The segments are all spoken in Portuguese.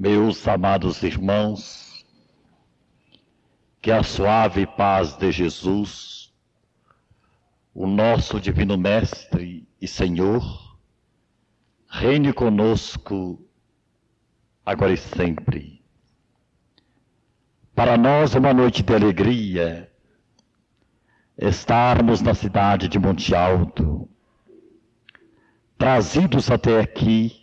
Meus amados irmãos, que a suave paz de Jesus, o nosso Divino Mestre e Senhor, reine conosco agora e sempre. Para nós é uma noite de alegria estarmos na cidade de Monte Alto, trazidos até aqui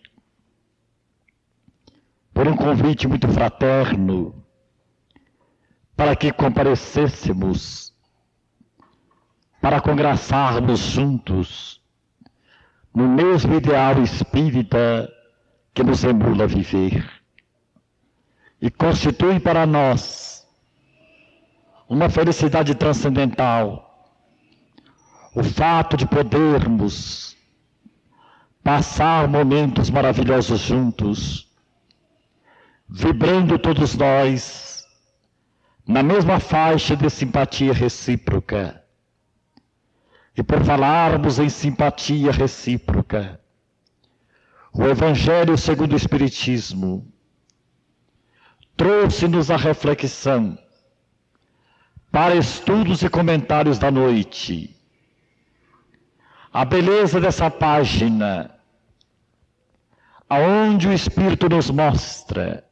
por um convite muito fraterno para que comparecêssemos, para congraçarmos juntos no mesmo ideal espírita que nos emula a viver. E constitui para nós uma felicidade transcendental o fato de podermos passar momentos maravilhosos juntos, vibrando todos nós na mesma faixa de simpatia recíproca. E por falarmos em simpatia recíproca, o Evangelho segundo o Espiritismo trouxe-nos a reflexão para estudos e comentários da noite. A beleza dessa página, aonde o Espírito nos mostra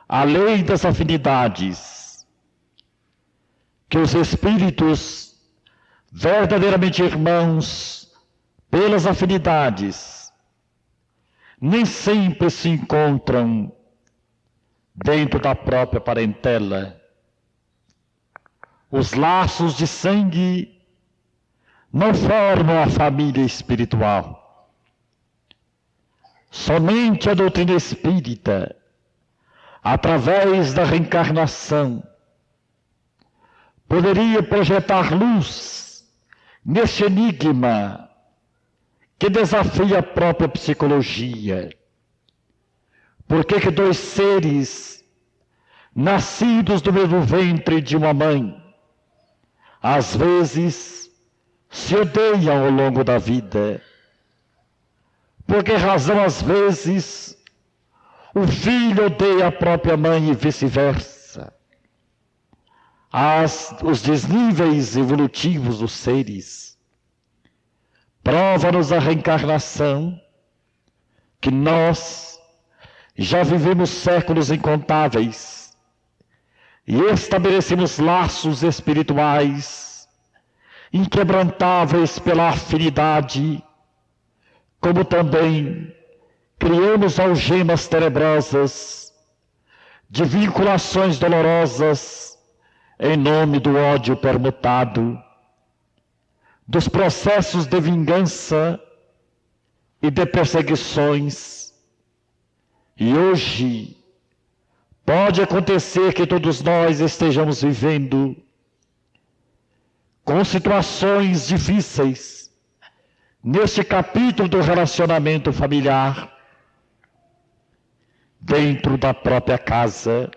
a lei das afinidades, que os espíritos verdadeiramente irmãos pelas afinidades nem sempre se encontram dentro da própria parentela. Os laços de sangue não formam a família espiritual. Somente a doutrina espírita, através da reencarnação, poderia projetar luz nesse enigma que desafia a própria psicologia. Por que dois seres nascidos do mesmo ventre de uma mãe, às vezes se odeiam ao longo da vida? Por que razão, às vezes, o filho odeia a própria mãe e vice-versa? Os desníveis evolutivos dos seres prova-nos a reencarnação que nós já vivemos séculos incontáveis e estabelecemos laços espirituais inquebrantáveis pela afinidade, como também criamos algemas tenebrosas de vinculações dolorosas em nome do ódio permutado, dos processos de vingança e de perseguições. E hoje pode acontecer que todos nós estejamos vivendo com situações difíceis neste capítulo do relacionamento familiar, dentro da própria casa,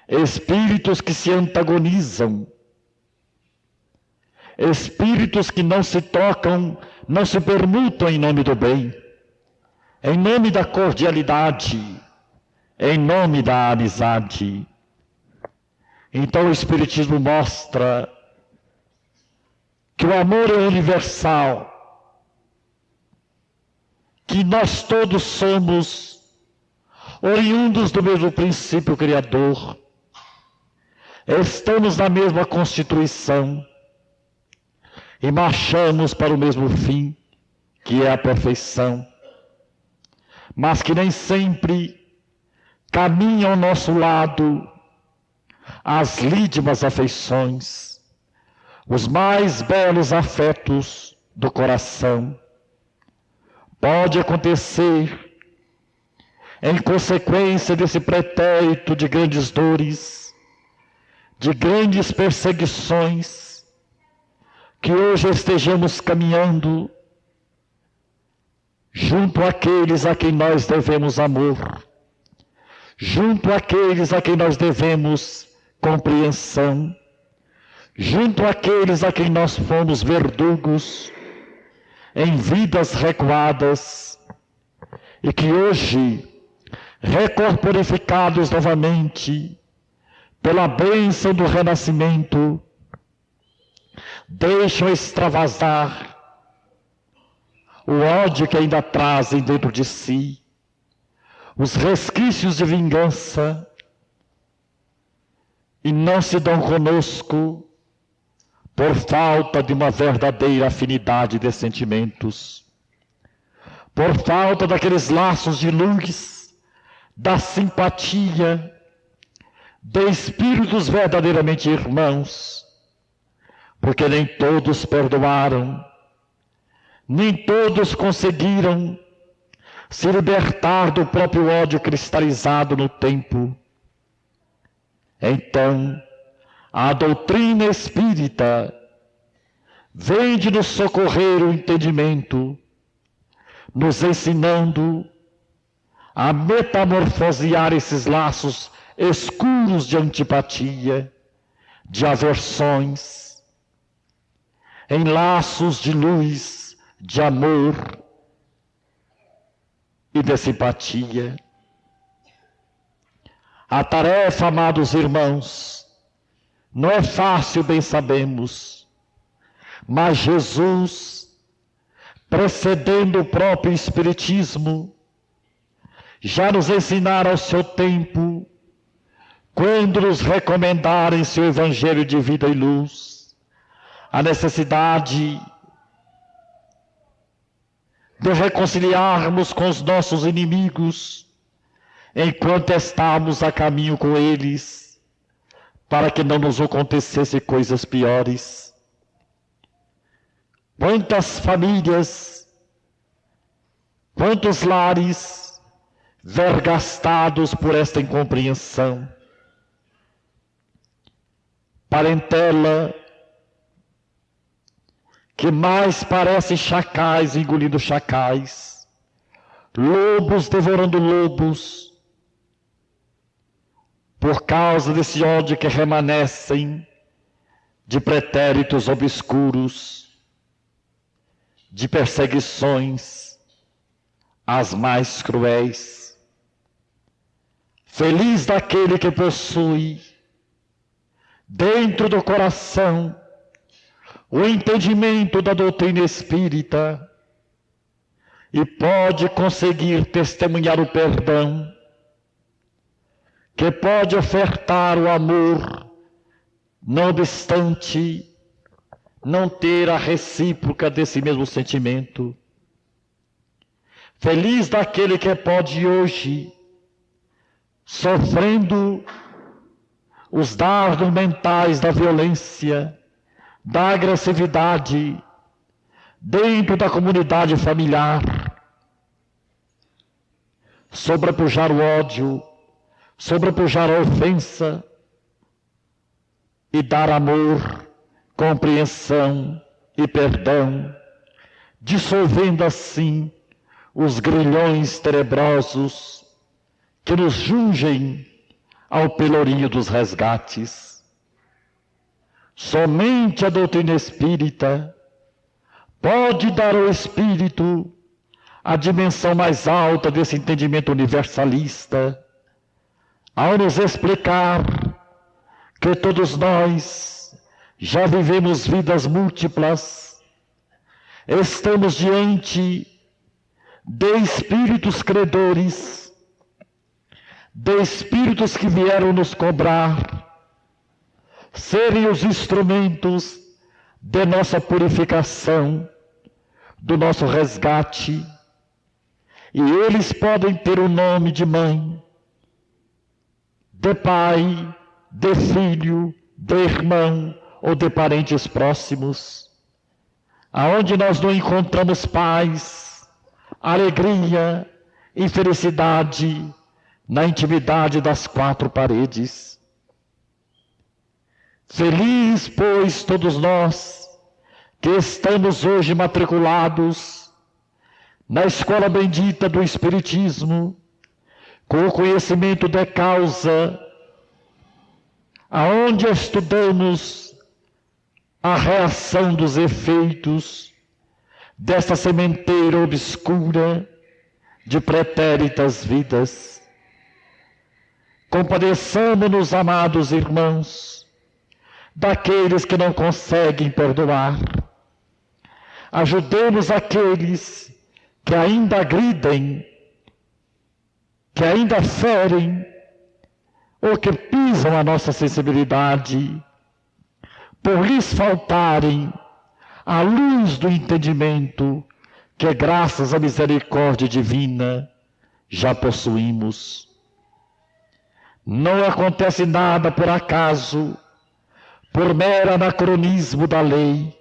espíritos que se antagonizam, espíritos que não se tocam, não se permutam em nome do bem, em nome da cordialidade, em nome da amizade. Então o Espiritismo mostra que o amor é universal, que nós todos somos oriundos do mesmo princípio criador, estamos na mesma constituição e marchamos para o mesmo fim, que é a perfeição, mas que nem sempre caminham ao nosso lado as lídimas afeições, os mais belos afetos do coração. Pode acontecer, em consequência desse pretérito de grandes dores, de grandes perseguições, que hoje estejamos caminhando junto àqueles a quem nós devemos amor, junto àqueles a quem nós devemos compreensão, junto àqueles a quem nós fomos verdugos em vidas recuadas, e que hoje recorporificados novamente pela bênção do renascimento, deixam extravasar o ódio que ainda trazem dentro de si, os resquícios de vingança, e não se dão conosco por falta de uma verdadeira afinidade de sentimentos, por falta daqueles laços de luz, da simpatia, de espíritos verdadeiramente irmãos, porque nem todos perdoaram, nem todos conseguiram se libertar do próprio ódio cristalizado no tempo. Então, a doutrina espírita vem de nos socorrer o entendimento, nos ensinando a metamorfosear esses laços escuros de antipatia, de aversões, em laços de luz, de amor e de simpatia. A tarefa, amados irmãos, não é fácil, bem sabemos, mas Jesus, precedendo o próprio Espiritismo, já nos ensinara ao seu tempo, quando nos recomendara em seu Evangelho de vida e luz, a necessidade de reconciliarmos com os nossos inimigos, enquanto estamos a caminho com eles, para que não nos acontecessem coisas piores. Quantas famílias, quantos lares vergastados por esta incompreensão, parentela que mais parece chacais engolindo chacais, lobos devorando lobos, por causa desse ódio que remanescem de pretéritos obscuros, de perseguições as mais cruéis. Feliz daquele que possui dentro do coração o entendimento da doutrina espírita e pode conseguir testemunhar o perdão, que pode ofertar o amor, não obstante não ter a recíproca desse mesmo sentimento. Feliz daquele que pode hoje, sofrendo os dardos mentais da violência, da agressividade, dentro da comunidade familiar, sobrepujar o ódio, sobrepujar a ofensa e dar amor, compreensão e perdão, dissolvendo assim os grilhões tenebrosos que nos jungem ao pelourinho dos resgates. Somente a doutrina espírita pode dar ao espírito a dimensão mais alta desse entendimento universalista, ao nos explicar que todos nós já vivemos vidas múltiplas, estamos diante de espíritos credores, de espíritos que vieram nos cobrar, serem os instrumentos de nossa purificação, do nosso resgate, e eles podem ter o nome de mãe, de pai, de filho, de irmão ou de parentes próximos, aonde nós não encontramos paz, alegria e felicidade na intimidade das quatro paredes. Feliz, pois, todos nós que estamos hoje matriculados na escola bendita do Espiritismo, com o conhecimento da causa, aonde estudamos a reação dos efeitos desta sementeira obscura de pretéritas vidas. Compadeçamo-nos, amados irmãos, daqueles que não conseguem perdoar. Ajudemos aqueles que ainda agridem, que ainda ferem, ou que pisam a nossa sensibilidade, por lhes faltarem a luz do entendimento que, graças à misericórdia divina, já possuímos. Não acontece nada por acaso, por mero anacronismo da lei.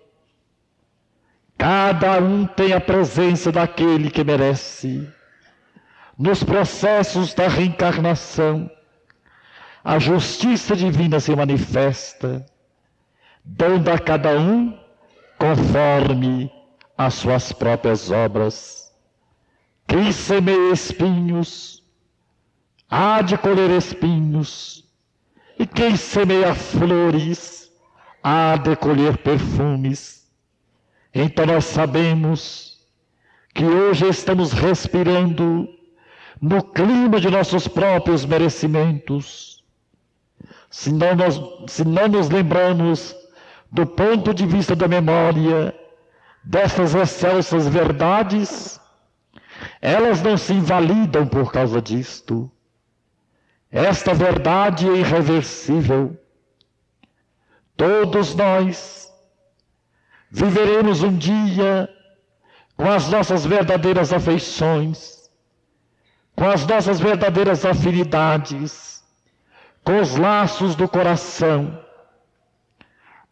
Cada um tem a presença daquele que merece. Nos processos da reencarnação, a justiça divina se manifesta, dando a cada um conforme as suas próprias obras. Quem semeia espinhos, há de colher espinhos, e quem semeia flores, há de colher perfumes. Então nós sabemos que hoje estamos respirando no clima de nossos próprios merecimentos. Se não nos lembramos do ponto de vista da memória dessas excelsas verdades, elas não se invalidam por causa disto. Esta verdade é irreversível. Todos nós viveremos um dia com as nossas verdadeiras afeições, com as nossas verdadeiras afinidades, com os laços do coração.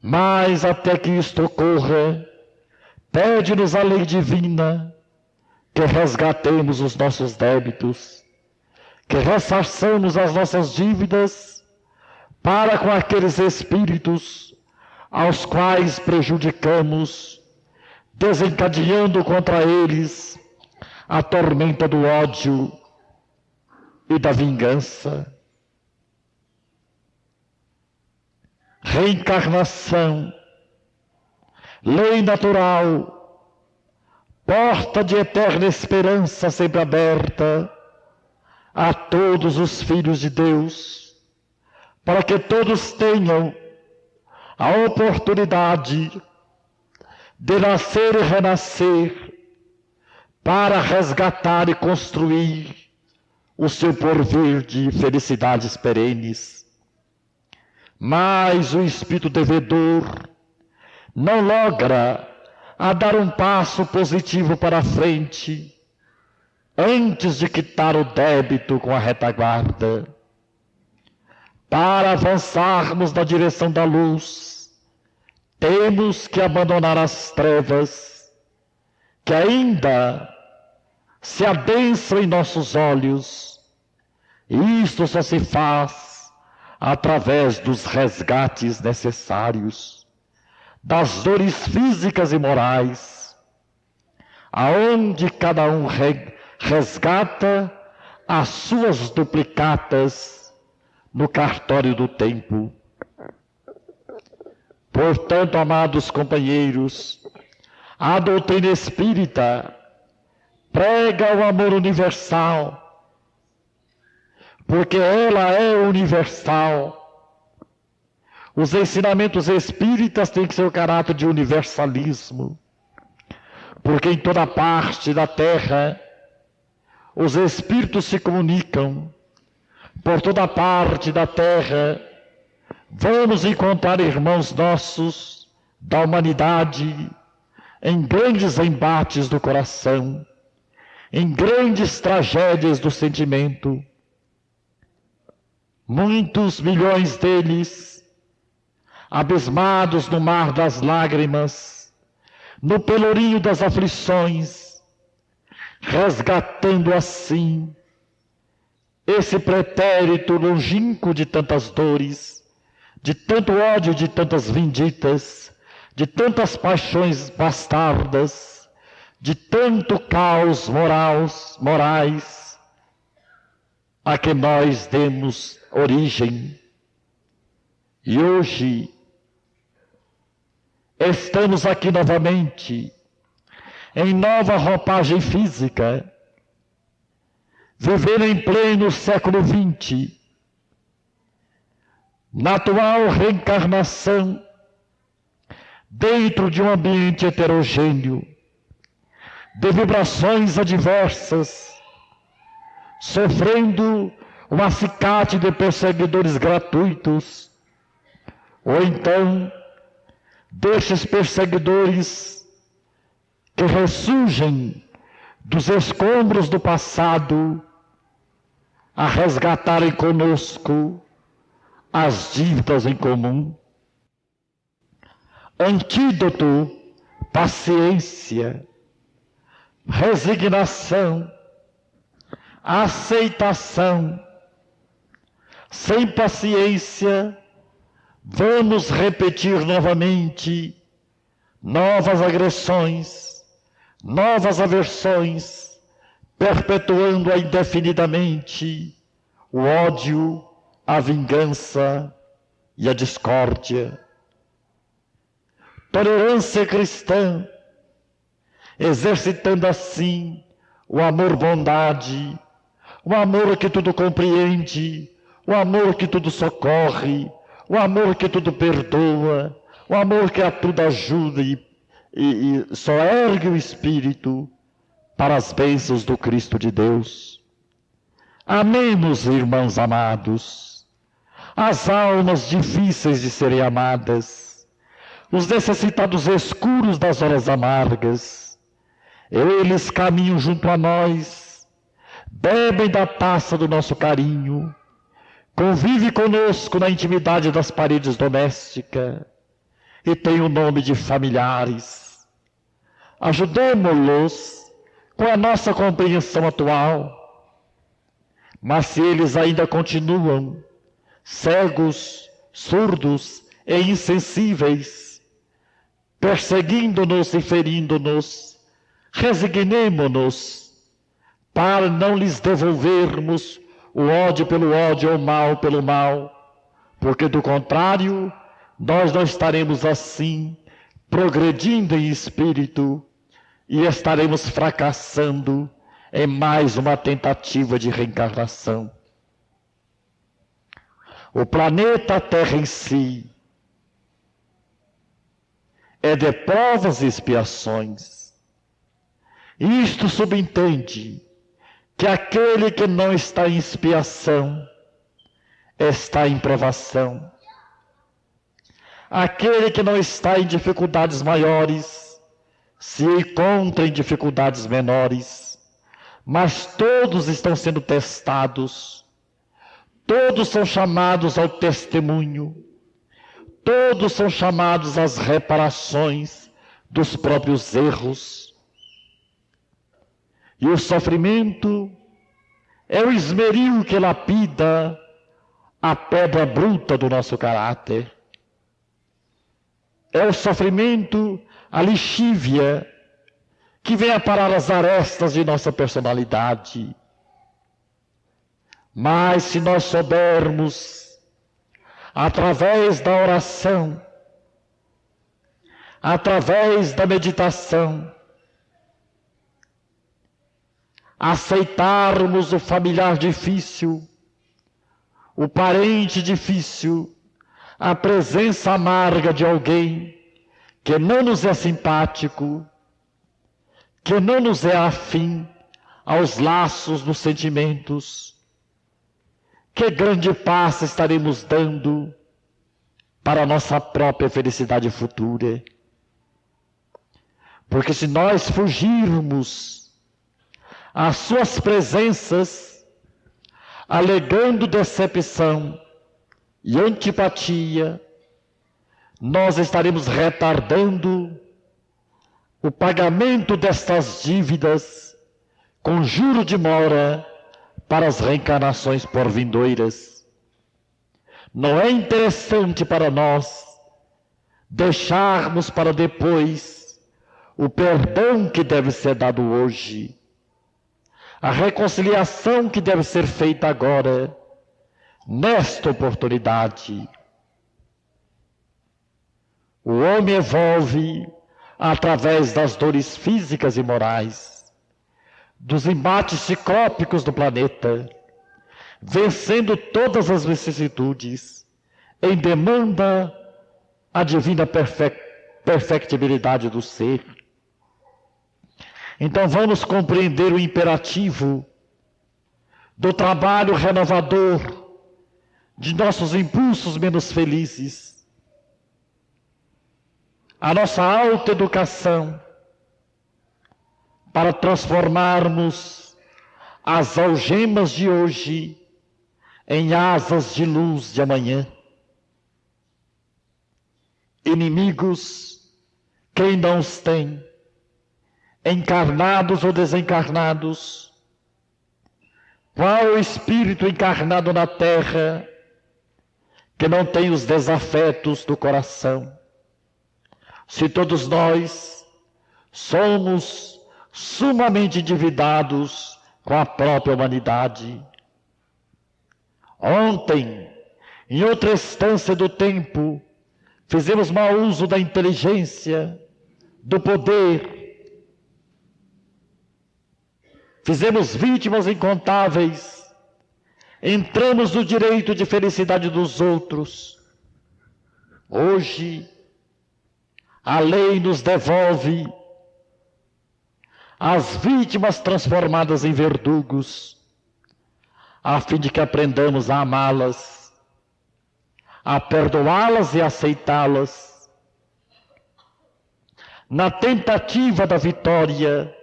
Mas até que isto ocorra, pede-nos a lei divina que resgatemos os nossos débitos, que ressarçamos as nossas dívidas para com aqueles espíritos aos quais prejudicamos, desencadeando contra eles a tormenta do ódio e da vingança. Reencarnação, lei natural, porta de eterna esperança sempre aberta a todos os filhos de Deus, para que todos tenham a oportunidade de nascer e renascer, para resgatar e construir o seu porvir de felicidades perenes. Mas o espírito devedor não logra a dar um passo positivo para a frente, antes de quitar o débito com a retaguarda. Para avançarmos na direção da luz, temos que abandonar as trevas, que ainda se adensam em nossos olhos. E isto só se faz através dos resgates necessários, das dores físicas e morais, aonde cada um resgata as suas duplicatas no cartório do tempo. Portanto, amados companheiros, a doutrina espírita prega o amor universal, porque ela é universal. Os ensinamentos espíritas têm que ser o caráter de universalismo, porque em toda parte da terra os espíritos se comunicam. Por toda parte da terra vamos encontrar irmãos nossos da humanidade em grandes embates do coração, em grandes tragédias do sentimento. Muitos milhões deles, abismados no mar das lágrimas, no pelourinho das aflições, resgatando assim esse pretérito longínquo de tantas dores, de tanto ódio, de tantas vinditas, de tantas paixões bastardas, de tanto caos morais, a que nós demos origem. E hoje estamos aqui novamente, em nova roupagem física, vivendo em pleno século XX, na atual reencarnação, dentro de um ambiente heterogêneo, de vibrações adversas, sofrendo um acicate de perseguidores gratuitos, ou então destes perseguidores que ressurgem dos escombros do passado a resgatarem conosco as dívidas em comum. Antídoto: paciência, resignação, aceitação. Sem paciência, vamos repetir novamente novas agressões, novas aversões, perpetuando indefinidamente o ódio, a vingança e a discórdia. Tolerância cristã, exercitando assim o amor-bondade, o amor que tudo compreende, o amor que tudo socorre, o amor que tudo perdoa, o amor que a tudo ajuda e só ergue o espírito para as bênçãos do Cristo de Deus. Amemos, irmãos amados, as almas difíceis de serem amadas, os necessitados escuros das horas amargas. Eles caminham junto a nós, bebem da taça do nosso carinho, convivem conosco na intimidade das paredes domésticas e têm o nome de familiares. Ajudemo-los com a nossa compreensão atual. Mas se eles ainda continuam cegos, surdos e insensíveis, perseguindo-nos e ferindo-nos, resignemo-nos para não lhes devolvermos o ódio pelo ódio ou o mal pelo mal, porque do contrário, nós não estaremos assim, progredindo em espírito, e estaremos fracassando em mais uma tentativa de reencarnação. O planeta Terra em si é de provas e expiações. Isto subentende que aquele que não está em expiação está em provação. Aquele que não está em dificuldades maiores se encontra em dificuldades menores, mas todos estão sendo testados, todos são chamados ao testemunho, todos são chamados às reparações dos próprios erros. E o sofrimento é o esmeril que lapida a pedra bruta do nosso caráter. É o sofrimento, a lixívia, que vem aparar as arestas de nossa personalidade. Mas se nós soubermos, através da oração, através da meditação, aceitarmos o familiar difícil, o parente difícil, a presença amarga de alguém que não nos é simpático, que não nos é afim aos laços dos sentimentos, que grande passo estaremos dando para a nossa própria felicidade futura. Porque se nós fugirmos às suas presenças, alegando decepção e antipatia, nós estaremos retardando o pagamento destas dívidas com juro de mora para as reencarnações por vindouras. Não é interessante para nós deixarmos para depois o perdão que deve ser dado hoje, a reconciliação que deve ser feita agora, nesta oportunidade. O homem evolve através das dores físicas e morais, dos embates ciclópicos do planeta, vencendo todas as vicissitudes, em demanda a divina perfectibilidade do ser. Então vamos compreender o imperativo do trabalho renovador de nossos impulsos menos felizes, a nossa autoeducação para transformarmos as algemas de hoje em asas de luz de amanhã. Inimigos, quem não os tem, encarnados ou desencarnados, qual o espírito encarnado na terra que não tem os desafetos do coração? Se todos nós somos sumamente endividados com a própria humanidade. Ontem, em outra instância do tempo, fizemos mau uso da inteligência, do poder. Fizemos vítimas incontáveis. Entramos no direito de felicidade dos outros. Hoje, a lei nos devolve as vítimas transformadas em verdugos, a fim de que aprendamos a amá-las, a perdoá-las e aceitá-las, na tentativa da vitória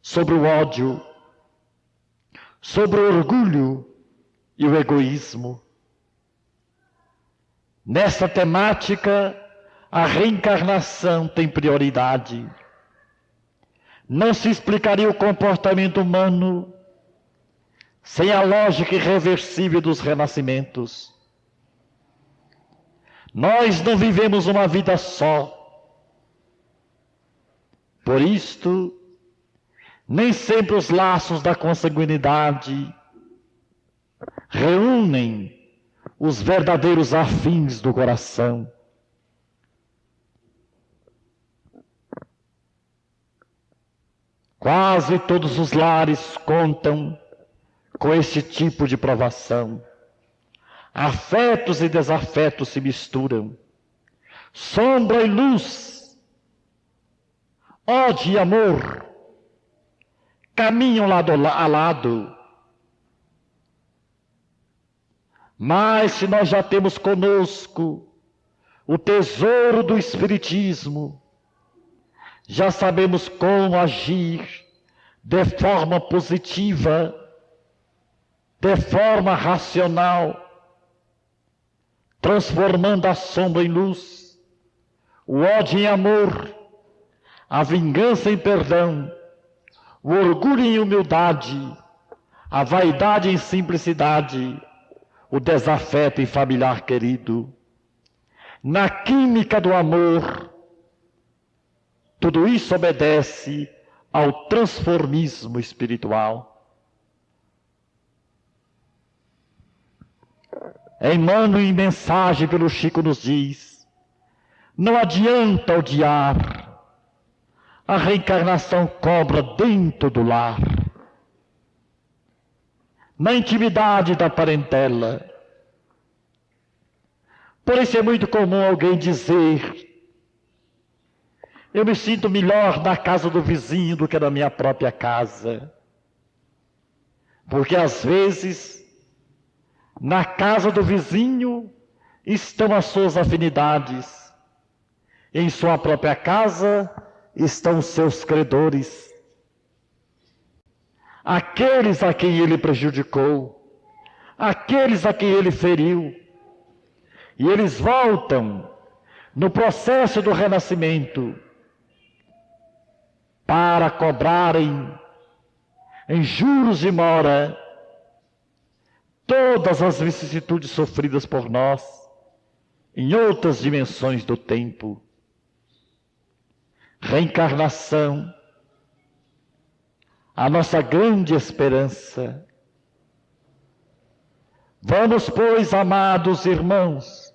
sobre o ódio, sobre o orgulho e o egoísmo. Nessa temática, a reencarnação tem prioridade. Não se explicaria o comportamento humano sem a lógica irreversível dos renascimentos. Nós não vivemos uma vida só. Por isto, nem sempre os laços da consanguinidade reúnem os verdadeiros afins do coração. Quase todos os lares contam com esse tipo de provação. Afetos e desafetos se misturam. Sombra e luz, ódio e amor, caminham lado a lado. Mas se nós já temos conosco o tesouro do Espiritismo, já sabemos como agir de forma positiva, de forma racional, transformando a sombra em luz, o ódio em amor, a vingança em perdão, o orgulho em humildade, a vaidade em simplicidade, o desafeto em familiar querido. Na química do amor, tudo isso obedece ao transformismo espiritual. Emmanuel, em mensagem pelo Chico, nos diz: não adianta odiar, a reencarnação cobra dentro do lar, na intimidade da parentela. Por isso é muito comum alguém dizer: eu me sinto melhor na casa do vizinho do que na minha própria casa. Porque às vezes, na casa do vizinho estão as suas afinidades. Em sua própria casa estão os seus credores. Aqueles a quem ele prejudicou, aqueles a quem ele feriu. E eles voltam no processo do renascimento para cobrarem em juros de mora todas as vicissitudes sofridas por nós em outras dimensões do tempo. Reencarnação, a nossa grande esperança. Vamos, pois, amados irmãos,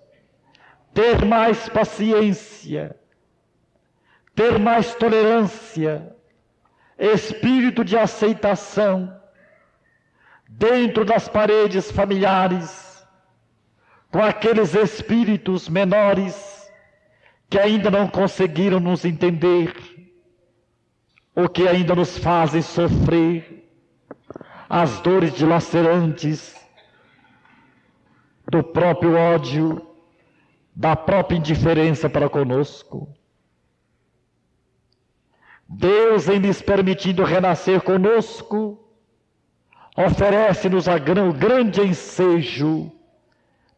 ter mais paciência, ter mais tolerância, espírito de aceitação dentro das paredes familiares, com aqueles espíritos menores que ainda não conseguiram nos entender, ou que ainda nos fazem sofrer as dores dilacerantes do próprio ódio, da própria indiferença para conosco. Deus, em nos permitindo renascer conosco, oferece-nos o grande ensejo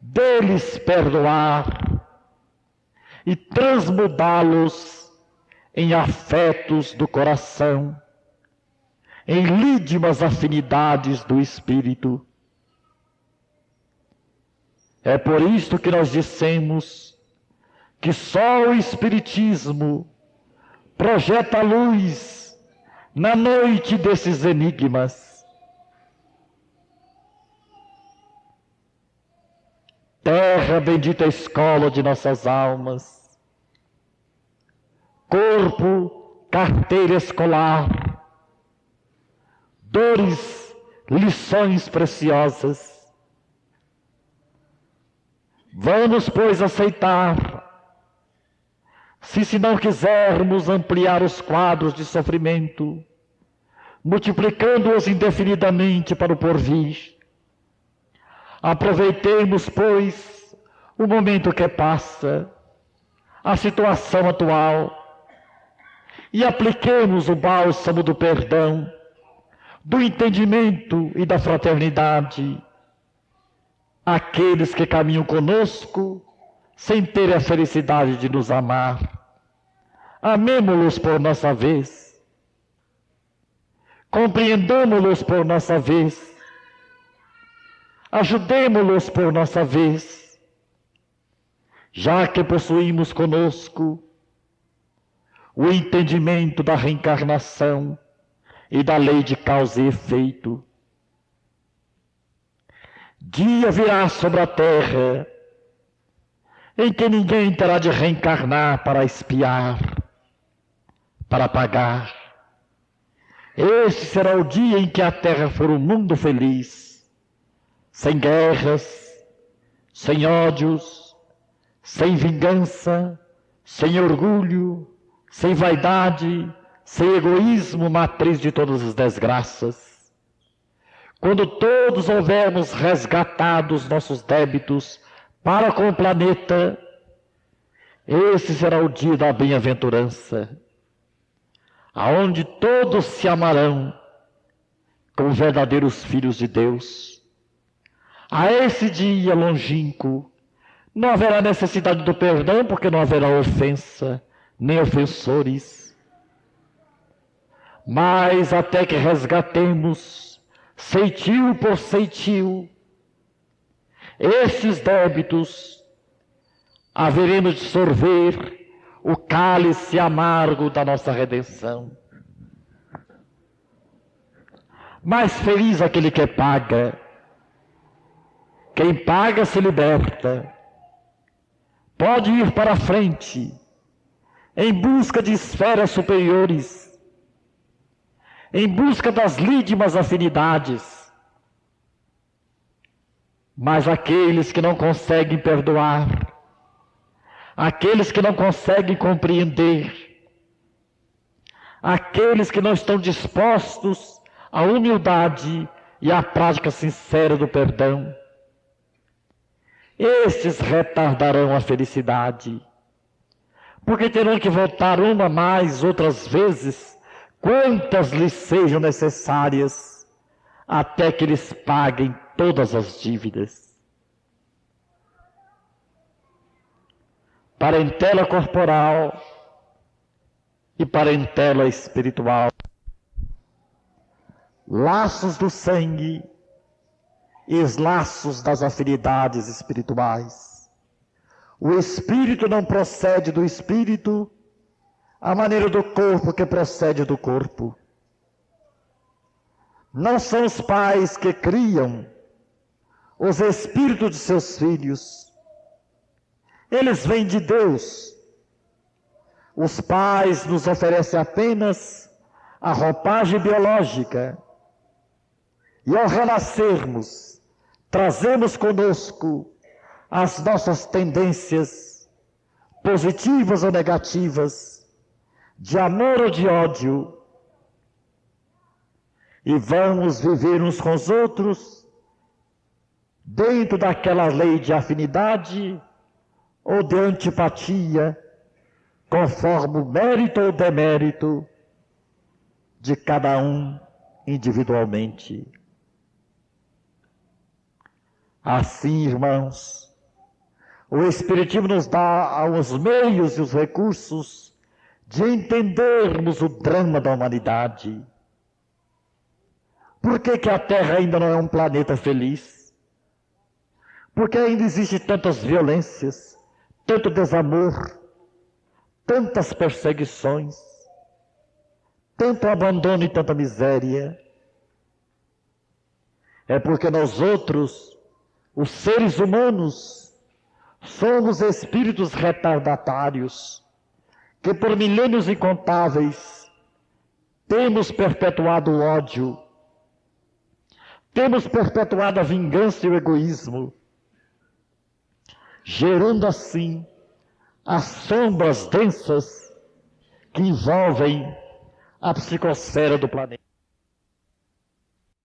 deles perdoar e transmudá-los em afetos do coração, em lídimas afinidades do espírito. É por isto que nós dissemos que só o Espiritismo projeta luz na noite desses enigmas. Terra, bendita escola de nossas almas, corpo, carteira escolar, dores, lições preciosas. Vamos, pois, aceitar, se não quisermos ampliar os quadros de sofrimento, multiplicando-os indefinidamente para o porvir. Aproveitemos, pois, o momento que passa, a situação atual, e apliquemos o bálsamo do perdão, do entendimento e da fraternidade àqueles que caminham conosco sem ter a felicidade de nos amar. Amemo-los por nossa vez, compreendamo-los por nossa vez, ajudemo-los por nossa vez, já que possuímos conosco o entendimento da reencarnação e da lei de causa e efeito. Dia virá sobre a terra em que ninguém terá de reencarnar para espiar, para pagar. Este será o dia em que a terra for um mundo feliz, sem guerras, sem ódios, sem vingança, sem orgulho, sem vaidade, sem egoísmo, matriz de todas as desgraças. Quando todos houvermos resgatado os nossos débitos para com o planeta, esse será o dia da bem-aventurança, aonde todos se amarão como verdadeiros filhos de Deus. A esse dia longínquo não haverá necessidade do perdão, porque não haverá ofensa, nem ofensores. Mas até que resgatemos, ceitil por ceitil, esses débitos, haveremos de sorver o cálice amargo da nossa redenção. Mais feliz aquele que paga. Quem paga se liberta. Pode ir para a frente, em busca de esferas superiores, em busca das lídimas afinidades. Mas aqueles que não conseguem perdoar, aqueles que não conseguem compreender, aqueles que não estão dispostos à humildade e à prática sincera do perdão, estes retardarão a felicidade, porque terão que voltar uma mais, outras vezes, quantas lhes sejam necessárias, até que eles paguem todas as dívidas. Parentela corporal e parentela espiritual, laços do sangue e os laços das afinidades espirituais. O espírito não procede do espírito, a maneira do corpo que procede do corpo. Não são os pais que criam os espíritos de seus filhos. Eles vêm de Deus. Os pais nos oferecem apenas a roupagem biológica. E ao renascermos, trazemos conosco as nossas tendências, positivas ou negativas, de amor ou de ódio, e vamos viver uns com os outros dentro daquela lei de afinidade ou de antipatia, conforme o mérito ou demérito de cada um individualmente. Assim, irmãos, o Espiritismo nos dá os meios e os recursos de entendermos o drama da humanidade. Por que a Terra ainda não é um planeta feliz? Por que ainda existem tantas violências, tanto desamor, tantas perseguições, tanto abandono e tanta miséria? É porque nós outros, os seres humanos, somos espíritos retardatários, que por milênios incontáveis temos perpetuado o ódio, temos perpetuado a vingança e o egoísmo, gerando assim as sombras densas que envolvem a psicosfera do planeta.